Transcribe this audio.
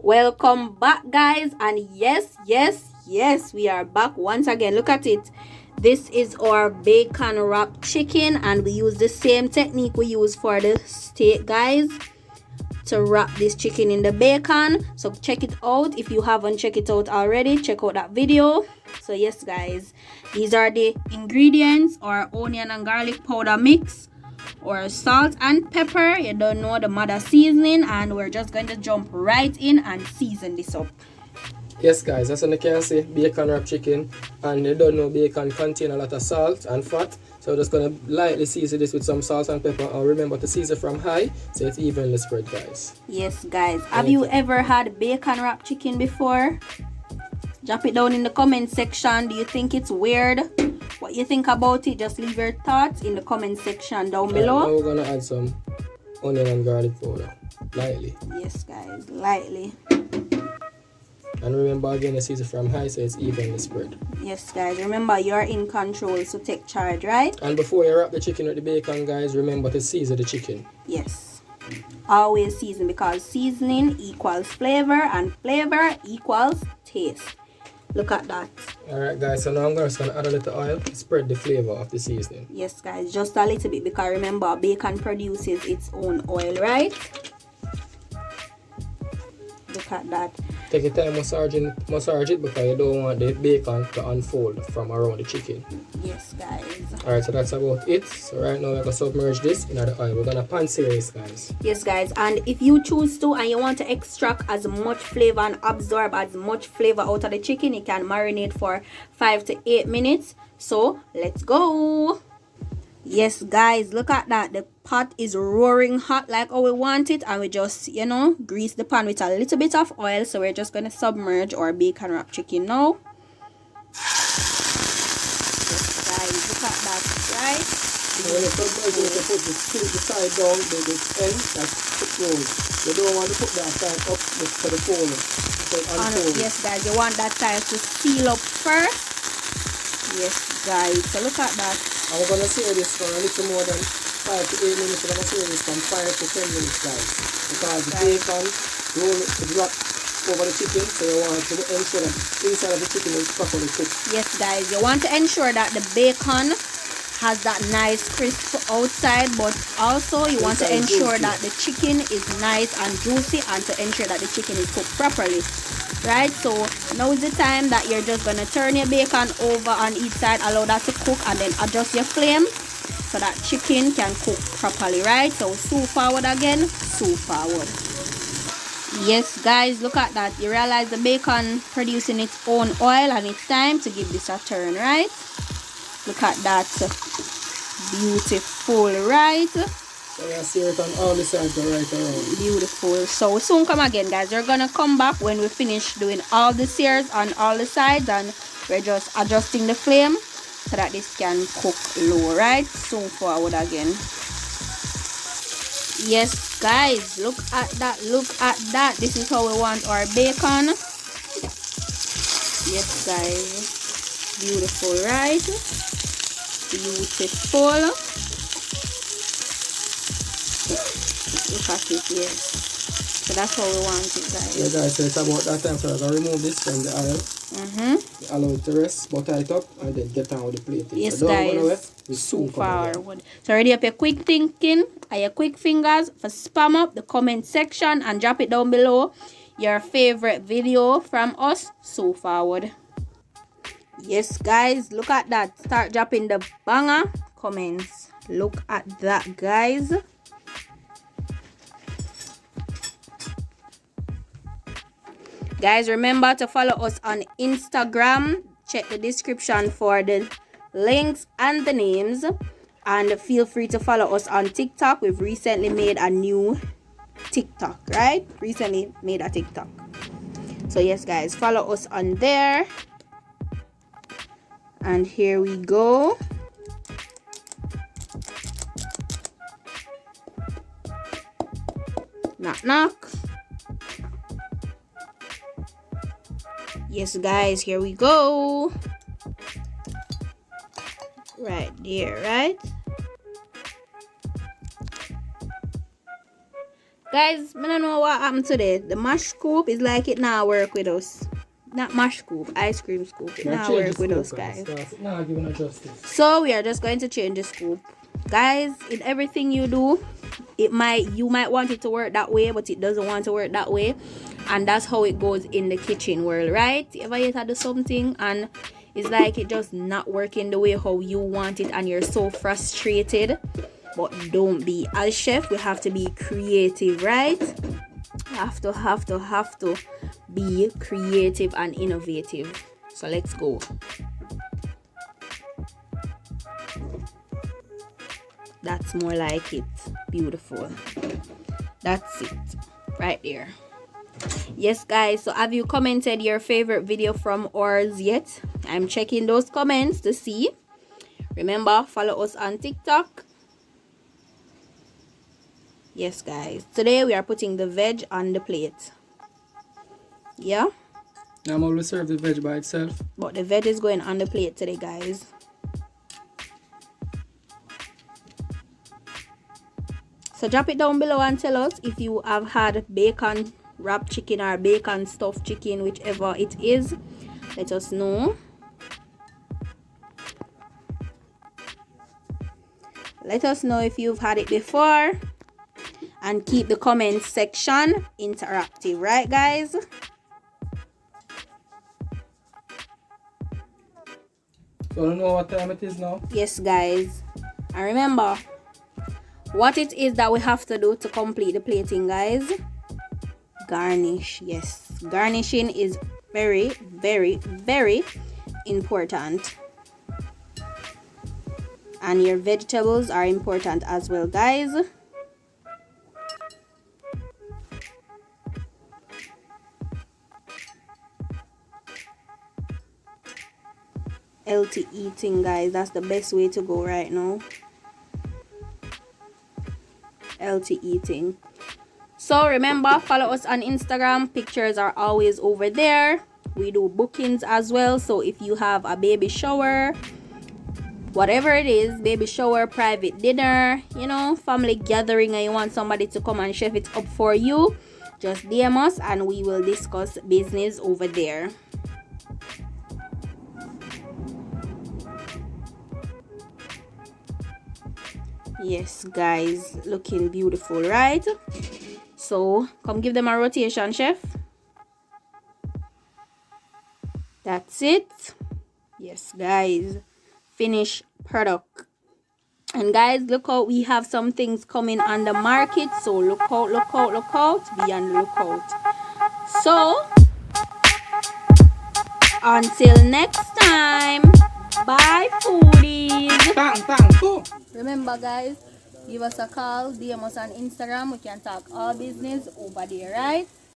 Welcome back, guys, and yes, we are back once again. Look at it. This is our bacon wrapped chicken, and we use the same technique we use for the steak, guys, to wrap this chicken in the bacon. So check it out. If you haven't checked it out already, check out that video. So yes, guys, these are the ingredients: or onion and garlic powder mix, or salt and pepper. You don't know, the mother seasoning, and we're just going to jump right in and season this up. Yes, guys, as you can see, bacon wrapped chicken, and you don't know bacon contain a lot of salt and fat, so we're just gonna lightly season this with some salt and pepper, and remember to season from high so it's evenly spread, guys. Yes, guys, have you ever had bacon wrapped chicken before? Drop it down in the comment section. Do you think it's weird? What you think about it? Just leave your thoughts in the comment section down below. Now we're gonna add some onion and garlic powder, lightly. Yes, guys, lightly. And remember again, you season from high so it's evenly spread. Yes, guys, remember you're in control, so take charge, right? And before you wrap the chicken with the bacon, guys, remember to season the chicken. Yes, always season, because seasoning equals flavor and flavor equals taste. Look at that. Alright, guys, so now I'm just going to add a little oil to spread the flavor of the seasoning. Yes, guys, just a little bit, because remember, bacon produces its own oil, right? Look at that. Take your time massage it because you don't want the bacon to unfold from around the chicken. Yes, guys. Alright, so that's about it. So right now we're going to submerge this in the oil. We're going to pan-sear this, guys. Yes, guys, and if you choose to and you want to extract as much flavor and absorb as much flavor out of the chicken, you can marinate for 5 to 8 minutes. So let's go. Yes, guys, look at that. The pot is roaring hot like how we want it, and we just, grease the pan with a little bit of oil. So we're just going to submerge our bacon wrapped chicken now. Yes, guys, look at that, right? So when you submerge it, you put the side down, the end, that's roll. You don't want to put that side up for the fold. So yes, guys, you want that side to seal up first. Yes, guys, so look at that. And we're going to sear this for a little more than 5 to 8 minutes. We're going to sear this from 5 to 10 minutes, guys. Because the bacon roll to drop over the chicken, so you want to ensure that the inside of the chicken is properly cooked. Yes, guys, you want to ensure that the bacon has that nice crisp outside, but also you want to ensure that the chicken is nice and juicy, and to ensure that the chicken is cooked properly. Right, so now is the time that you're just going to turn your bacon over on each side, allow that to cook, and then adjust your flame so that chicken can cook properly, right? So sew forward again, sew forward. Yes, guys, look at that. You realize the bacon producing its own oil, and it's time to give this a turn, right? Look at that. Beautiful, right? So you sear it on all the sides right around. Beautiful. So we soon come again, guys. We're gonna come back when we finish doing all the sears on all the sides, and we're just adjusting the flame so that this can cook low, right? Soon forward again. Yes, guys, look at that, look at that. This is how we want our bacon. Yes, guys, beautiful, right? Beautiful. Look at it, yes. So that's how we want it, guys. Yeah, guys, so it's about that time, so I'm going to remove this from the oil. Allow it to rest, butter it up, and then get on with the plating. Yes, so guys. So forward. So ready up your quick thinking and your quick fingers for spam up the comment section and drop it down below your favorite video from us. So forward. Yes, guys, look at that. Start dropping the banger comments. Look at that, guys. Guys, remember to follow us on Instagram. Check the description for the links and the names. And feel free to follow us on TikTok. We've recently made a new TikTok, right? Recently made a TikTok. So yes, guys, follow us on there. And here we go. Knock, knock. Yes, guys, here we go. Right there, right? Guys, I don't know what happened today. The mash scoop is like it now work with us. Not mash scoop, ice cream scoop. It now work with us, guys. Now giving her justice. So we are just going to change the scoop. Guys, in everything you do, you might want it to work that way, but it doesn't want to work that way. And that's how it goes in the kitchen world, right? If you ever do something and it's like it just not working the way how you want it and you're so frustrated, but don't be. As chef, we have to be creative, right? Have to be creative and innovative. So let's go. That's more like it. Beautiful. That's it right there. Yes, guys, so have you commented your favorite video from ours yet? I'm checking those comments to see. Remember, follow us on TikTok. Yes, guys, today we are putting the veg on the plate. Yeah, I'm always serve the veg by itself, but the veg is going on the plate today, guys. So drop it down below and tell us if you have had bacon wrapped chicken or bacon stuffed chicken, whichever it is. Let us know. Let us know if you've had it before. And keep the comment section interactive, right, guys? So I don't know what time it is now. Yes, guys. And remember what it is that we have to do to complete the plating, guys. Garnish. Yes, garnishing is very, very, very important. And your vegetables are important as well, guys. Healthy eating, guys, that's the best way to go right now. Healthy eating. So remember, follow us on Instagram. Pictures are always over there. We do bookings as well, so if you have a baby shower, whatever it is, baby shower, private dinner, you know, family gathering, and you want somebody to come and chef it up for you, just DM us and we will discuss business over there. Yes, guys, looking beautiful, right? So come give them a rotation, chef. That's it. Yes, guys, finished product. And guys, look out, we have some things coming on the market, so look out, be on the lookout. So until next time, bye, foodies. Bang, bang, boom. Remember, guys, give us a call, DM us on Instagram. We can talk all business over there, right?